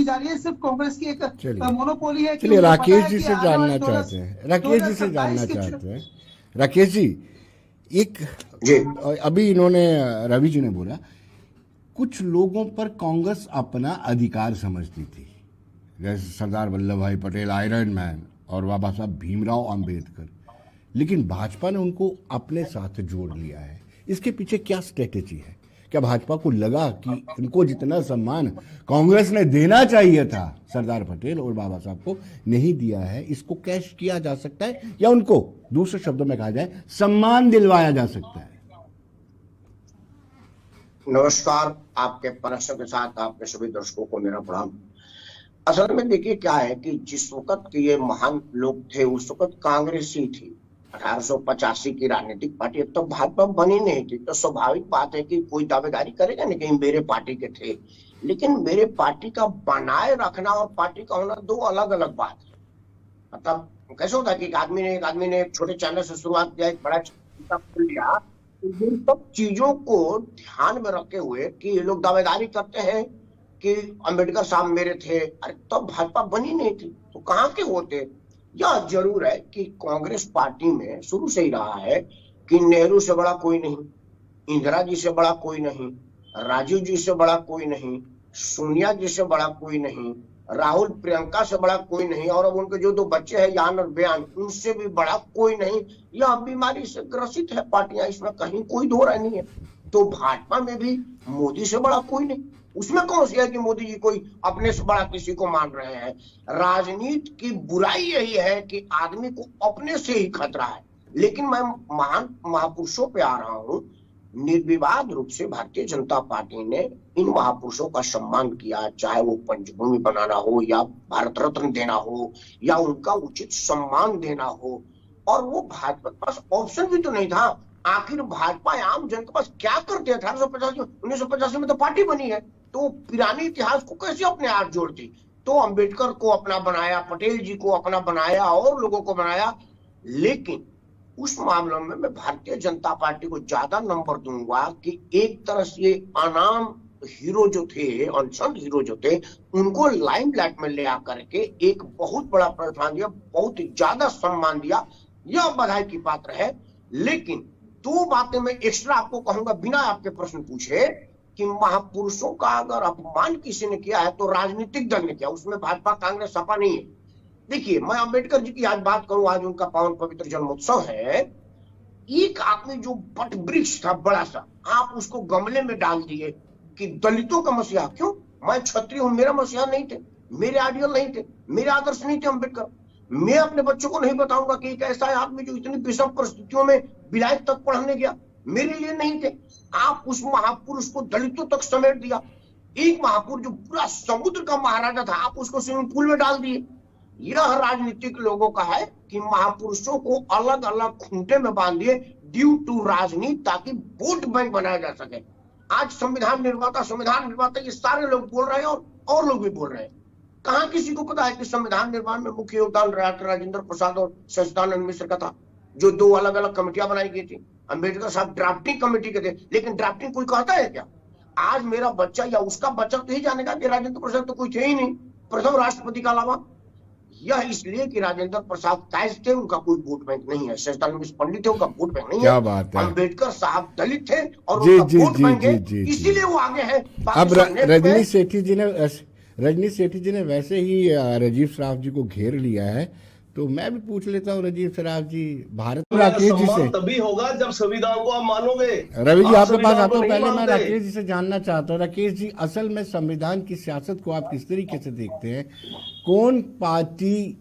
की जा रही है, सिर्फ कांग्रेस की एक मोनोपोली है। चलिए राकेश जी से जानना चाहते हैं, राकेश जी से जानना चाहते हैं। राकेश जी, एक अभी इन्होंने रवि जी ने बोला कुछ लोगों पर कांग्रेस अपना अधिकार समझती थी, जैसे सरदार वल्लभ भाई पटेल आयरन मैन और बाबा साहब भीमराव अंबेडकर, लेकिन भाजपा ने उनको अपने साथ जोड़ लिया है। इसके पीछे क्या स्ट्रेटेजी है? क्या भाजपा को लगा कि इनको जितना सम्मान कांग्रेस ने देना चाहिए था सरदार पटेल और बाबा साहब को नहीं दिया है, इसको कैश किया जा सकता है, या उनको दूसरे शब्दों में कहा जाए सम्मान दिलवाया जा सकता है? नमस्कार, आपके प्रश्न के साथ आपके सभी दर्शकों को मेरा प्रणाम। असल में देखिए क्या है कि जिस वक्त के ये महान लोग थे उस वक्त कांग्रेस ही थी। 1885 की राजनीतिक पार्टी, अब तो भाजपा बनी नहीं थी, तो स्वाभाविक बात है कि कोई दावेदारी करेगा नहीं कि मेरे पार्टी के थे। लेकिन मेरे पार्टी का बनाए रखना और पार्टी का होना दो अलग अलग बात है। मतलब कैसे होता है कि एक आदमी ने एक छोटे चैनल से शुरुआत किया, एक बड़ा खोल लिया, इन सब चीजों को ध्यान में रखे हुए कि ये लोग दावेदारी करते हैं कि अंबेडकर साहब मेरे थे, अरे तब तो भाजपा बनी नहीं थी, तो कहाँ के होते। यह जरूर है कि कांग्रेस पार्टी में शुरू से ही रहा है कि नेहरू से बड़ा कोई नहीं, इंदिरा जी से बड़ा कोई नहीं, राजीव जी से बड़ा कोई नहीं, सोनिया जी से बड़ा कोई नहीं, राहुल प्रियंका से बड़ा कोई नहीं, और अब उनके जो दो बच्चे हैं यान और बयान, उनसे भी बड़ा कोई नहीं। यह बीमारी से ग्रसित है पार्टियां, इसमें कहीं कोई दो राय नहीं है। तो भाजपा में भी मोदी से बड़ा कोई नहीं। उसमें कौन सी है कि मोदी जी कोई अपने से बड़ा किसी को मान रहे हैं। राजनीति की बुराई यही है कि आदमी को अपने से ही खतरा है। लेकिन मैं महान महापुरुषों पे आ रहा हूं। निर्विवाद रूप से भारतीय जनता पार्टी ने इन महापुरुषों का सम्मान किया, चाहे वो पंचभूमि बनाना हो या भारत रत्न देना हो या उनका उचित सम्मान देना हो। और वो भाजपा के पास ऑप्शन भी तो नहीं था। आखिर भाजपा आम जन के पास क्या करते हैं? 1985 में तो पार्टी बनी है, तो पुराने इतिहास को कैसे अपने आप जोड़ती? तो अंबेडकर को अपना बनाया, पटेल जी को अपना बनाया और लोगों को बनाया। लेकिन उस मामले में मैं भारतीय जनता पार्टी को ज्यादा नंबर दूंगा कि एक तरह से अनाम हीरो जो थे, अनसंग हीरो जो थे, उनको लाइमलाइट में ले आकर के एक बहुत बड़ा प्रोत्साहन दिया, बहुत ज्यादा सम्मान दिया। यह बधाई की पात्र है। लेकिन दो बातें मैं एक्स्ट्रा आपको कहूंगा बिना आपके प्रश्न पूछे, कि महापुरुषों का अगर अपमान किसी ने किया है तो राजनीतिक दल ने किया, उसमें भाजपा कांग्रेस सपा नहीं है। देखिए, मैं अंबेडकर जी की आज बात करूं, आज उनका पावन पवित्र जन्मोत्सव है। एक आदमी जो बट वृक्ष था बड़ा सा, आप उसको गमले में डाल दिए कि दलितों का मसीहा। क्यों? मैं क्षत्रिय हूं, मेरा मसीहा नहीं थे, मेरे आइडियल नहीं थे, मेरे आदर्श नहीं थे अंबेडकर। मैं अपने बच्चों को नहीं बताऊंगा कि एक ऐसा आदमी जो इतनी विषम परिस्थितियों में विलायत तक पढ़ने गया, मेरे लिए नहीं थे। आप उस महापुरुष को दलितों तक समेट दिया। एक महापुरुष जो पूरा समुद्र का महाराजा था, आप उसको स्विमिंग पूल में डाल दिए। यह राजनीतिक लोगों का है कि महापुरुषों को अलग अलग खूंटे में बांध दिए ड्यू टू राजनीति, ताकि वोट बैंक बनाया जा सके। आज संविधान निर्माता ये सारे लोग बोल रहे हैं और लोग भी बोल रहे हैं। कहां किसी को पता है कि संविधान निर्माण में मुख्य योगदान राजेंद्र प्रसाद और सच्चिदानंद मिश्र का था, जो दो अलग अलग कमेटियां बनाई गई थी। अंबेडकर साहब ड्राफ्टिंग कमेटी के थे, लेकिन ड्राफ्टिंग कोई कहता है क्या? आज मेरा बच्चा या उसका बच्चा तो ही जानेगा कि राजेंद्र प्रसाद तो कोई थे ही नहीं प्रथम राष्ट्रपति का अलावा। यह इसलिए कि राजेंद्र प्रसाद कायज थे, उनका कोई वोट बैंक नहीं है। सच्चिदानंद मिश्र पंडित थे, उनका वोट बैंक नहीं है। क्या बात है। अंबेडकर साहब दलित थे और उनका वोट बैंक है, इसीलिए वो आगे है। अब रजनीश सेठी जी ने वैसे ही राजीव सराफ जी को घेर लिया है, तो मैं भी पूछ लेता हूँ राजीव सराफ जी, भारत राकेश जी से तभी होगा जब संविधान को आप मानोगे। रवि जी आपके पास आता हूँ, पहले मैं राकेश जी से जानना चाहता हूँ। राकेश जी, असल में संविधान की सियासत को आप किस तरीके से देखते हैं? कौन पार्टी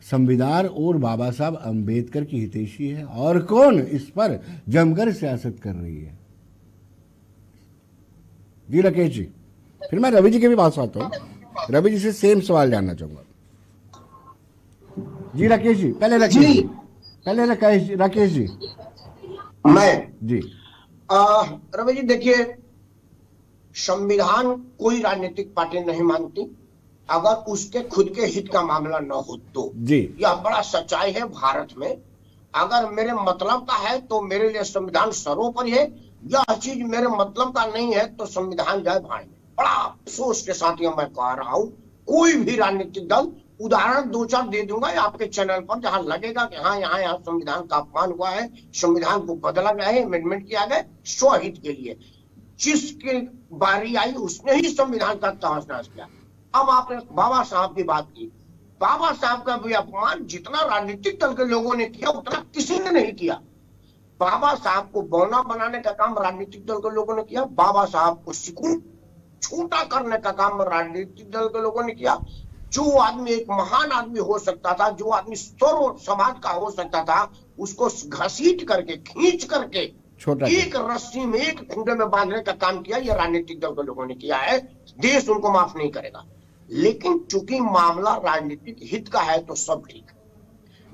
संविधान और बाबा साहब अम्बेडकर की हितैषी है और कौन इस पर जमकर सियासत कर रही है? जी राकेश जी, फिर मैं रवि जी के भी पास आता हूँ। रवि जी से सेम सवाल जानना चाहूंगा। जी राकेश जी, पहले राकेश जी। मैं जी रवि जी, देखिए, संविधान कोई राजनीतिक पार्टी नहीं मानती अगर उसके खुद के हित का मामला न हो तो। जी, यह बड़ा सच्चाई है भारत में। अगर मेरे मतलब का है तो मेरे लिए संविधान सर्वोपरि है। यह चीज मेरे मतलब का नहीं है तो संविधान जाए भाड़ में। बड़ा अफसोस के साथ यह मैं कह रहा हूं कोई भी राजनीतिक दल, उदाहरण 2-4 दे दूंगा आपके चैनल पर, जहां लगेगा कि हाँ यहाँ संविधान का अपमान हुआ है, संविधान को बदला गया है, अमेंडमेंट किया गया स्वहित के लिए, जिसकी बारी आई उसने ही संविधान का तहस नहस किया। अब आपने बाबा साहब की बात की, बाबा साहब का भी अपमान जितना राजनीतिक दल के लोगों ने किया उतना किसी ने नहीं किया। बाबा साहब को बौना बनाने का काम राजनीतिक दल के लोगों ने किया, बाबा साहब को सिकुड़ छोटा करने का काम राजनीतिक दल के लोगों ने किया। जो आदमी एक महान आदमी हो सकता था, जो आदमी सर्व समाज का हो सकता था, उसको घसीट करके, खींच करके एक रस्सी में, एक खूंटे में बांधने का काम किया, ये राजनीतिक दल के लोगों ने किया है। देश उनको माफ नहीं करेगा। लेकिन चूंकि मामला राजनीतिक हित का है तो सब ठीक है।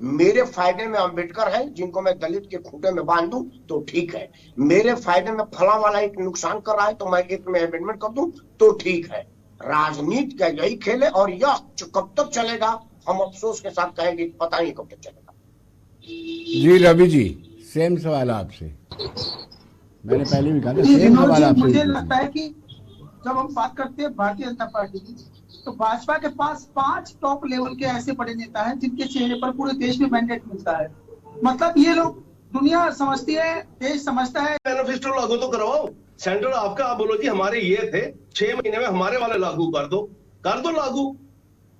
मेरे फायदे में अंबेडकर है, जिनको मैं दलित के खूंटे में बांध दूं तो ठीक है। मेरे फायदे में फला वाला एक नुकसान कर रहा है तो मैं एक में अमेंडमेंट कर दूं तो ठीक है। राजनीति का यही खेल है, और यह कब तक चलेगा हम अफसोस के साथ कहेंगे, पता नहीं कब तक चलेगा। जी रवि जी, सेम सवाल आपसे, मैंने पहले भी कहा था, सेम सवाल आपसे। मुझे लगता है कि जब हम बात करते हैं भारतीय जनता पार्टी की, तो भाजपा के पास 5 टॉप लेवल के ऐसे बड़े नेता हैं जिनके चेहरे पर पूरे देश में मैंडेट मिलता है। मतलब ये लोग, दुनिया समझती है, देश समझता है। मैनिफेस्टो लागू तो करवाओ, सेंट्रल आपका, आप बोलो जी हमारे ये थे, 6 महीने में हमारे वाले लागू कर दो लागू,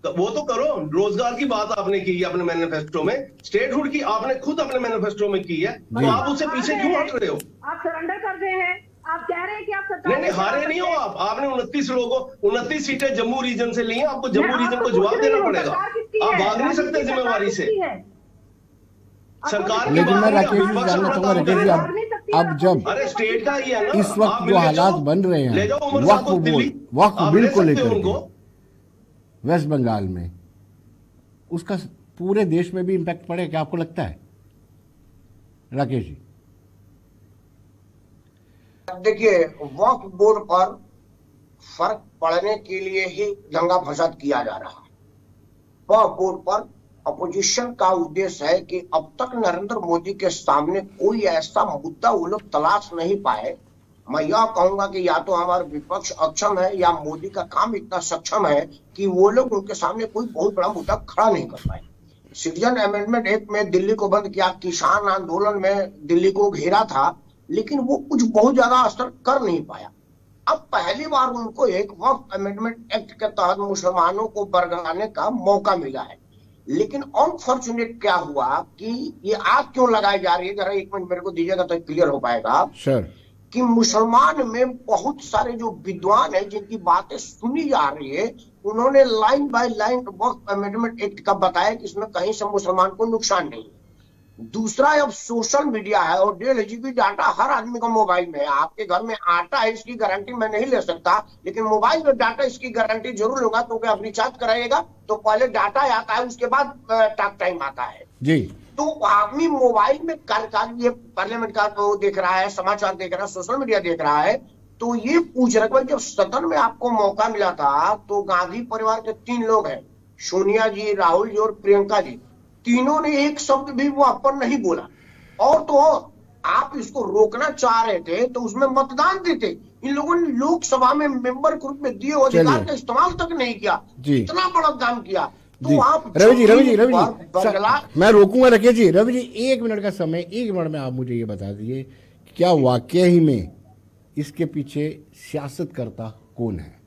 वो तो करो। रोजगार की बात आपने की है अपने मैनिफेस्टो में, स्टेटहुड की आपने खुद अपने मैनिफेस्टो में की है, तो आप उससे पीछे क्यों हट रहे हो? आप सरेंडर कर रहे हैं, आप कह रहे हैं कि आप नहीं, हारे नहीं हो आप। आपने 29 सीटें जम्मू रीजन से ली हैं, आपको जम्मू रीजन को जवाब देना पड़ेगा। आप भाग नहीं सकते जिम्मेवारी से। सरकार, लेकिन मैं राकेश जी जानना चाहूंगा, राकेश जी अब जब अरे स्टेट का ही है ना, इस वक्त जो हालात बन रहे हैं वक्फ बिल को लेकर वेस्ट बंगाल में, उसका पूरे देश में भी इम्पैक्ट पड़ेगा क्या आपको लगता है राकेश जी? देखिए, वक्फ बोर्ड पर फर्क पड़ने के लिए ही दंगा फसाद किया जा रहा है। वक्फ बोर्ड पर अपोजिशन का उद्देश्य है कि अब तक नरेंद्र मोदी के सामने कोई ऐसा मुद्दा वो लोग तलाश नहीं पाए। मैं यह कहूंगा कि या तो हमारा विपक्ष अक्षम है या मोदी का काम इतना सक्षम है कि वो लोग उनके सामने कोई बहुत बड़ा मुद्दा खड़ा नहीं कर पाए। सिटीजन अमेंडमेंट एक्ट में दिल्ली को बंद किया, किसान आंदोलन में दिल्ली को घेरा था, लेकिन वो कुछ बहुत ज्यादा असर कर नहीं पाया। अब पहली बार उनको एक वक्फ अमेंडमेंट एक्ट के तहत मुसलमानों को बरगलाने का मौका मिला है। लेकिन अनफॉर्चुनेट क्या हुआ कि ये आग क्यों लगाई जा रही है, जरा 1 मिनट मेरे को दीजिएगा तो क्लियर हो पाएगा सर। कि मुसलमान में बहुत सारे जो विद्वान है जिनकी बातें सुनी जा रही है, उन्होंने line by line Waqf amendment act का बताया कि इसमें कहीं से मुसलमान को नुकसान नहीं है। दूसरा, अब सोशल मीडिया है और 1.5 GB डाटा हर आदमी का मोबाइल में है। आपके घर में आटा है इसकी गारंटी मैं नहीं ले सकता, लेकिन मोबाइल में डाटा इसकी गारंटी जरूर होगा, क्योंकि आप रिचार्ज कराइएगा तो पहले डाटा आता है, उसके बाद टॉक टाइम आता है जी। तो आदमी मोबाइल में कार्यकाल, ये पार्लियामेंट का वो देख रहा है, समाचार देख रहा है, सोशल मीडिया देख रहा है, तो ये पूछ रहा है, जब सदन में आपको मौका मिला था तो गांधी परिवार के 3 लोग हैं, सोनिया जी, राहुल जी और प्रियंका जी, तीनों ने एक शब्द भी वो अपन नहीं बोला। और तो आप इसको रोकना चाह रहे थे तो उसमें मतदान देते। इन लोगों ने लोकसभा में मेंबर के रूप में दिए अधिकार का इस्तेमाल तक नहीं किया, इतना बड़ा काम किया। तो आप रवि जी मैं रोकूंगा राकेश जी। रवि जी 1 मिनट का समय, 1 मिनट में आप मुझे ये बता दीजिए क्या वाकई ही में इसके पीछे सियासतकर्ता कौन है?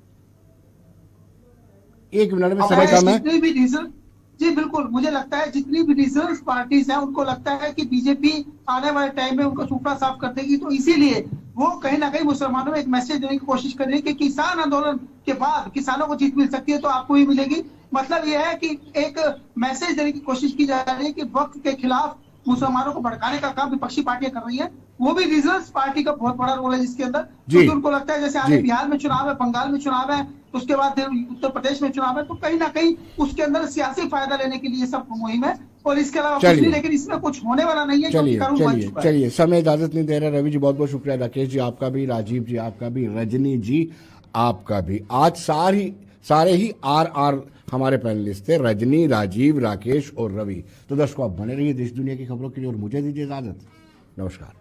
1 मिनट में समय कम है। जी बिल्कुल, मुझे लगता है जितनी भी रीजनल पार्टीज हैं उनको लगता है कि बीजेपी आने वाले टाइम में उनको सुपड़ा साफ कर देगी, तो इसीलिए वो कहीं ना कहीं मुसलमानों में एक मैसेज देने की कोशिश कर रही है कि किसान आंदोलन के बाद किसानों को जीत मिल सकती है तो आपको भी मिलेगी। मतलब यह है कि एक मैसेज देने की कोशिश की जा रही है कि वक्त के खिलाफ मुसलमानों को भड़काने का काम विपक्षी पार्टियां कर रही है। वो भी रीजनल पार्टी का बहुत बड़ा रोल है जिसके अंदर, क्योंकि उनको लगता है जैसे आगे बिहार में चुनाव है, बंगाल में चुनाव है, उसके बाद उत्तर प्रदेश में चुनाव है, तो कहीं ना कहीं उसके अंदर सियासी फायदा लेने के लिए सब मुहिम है और इसके अलावा कुछ नहीं। लेकिन इसमें कुछ होने वाला नहीं है। चलिए समय इजाजत नहीं दे रहा। रवि जी बहुत बहुत शुक्रिया, राकेश जी आपका भी, राजीव जी आपका भी, रजनी जी आपका भी। आज सारे ही आर हमारे पैनलिस्ट थे, रजनी, राजीव, राकेश और रवि। तो दर्शकों आप बने रहिए देश दुनिया की खबरों के लिए और मुझे दीजिए इजाजत। नमस्कार।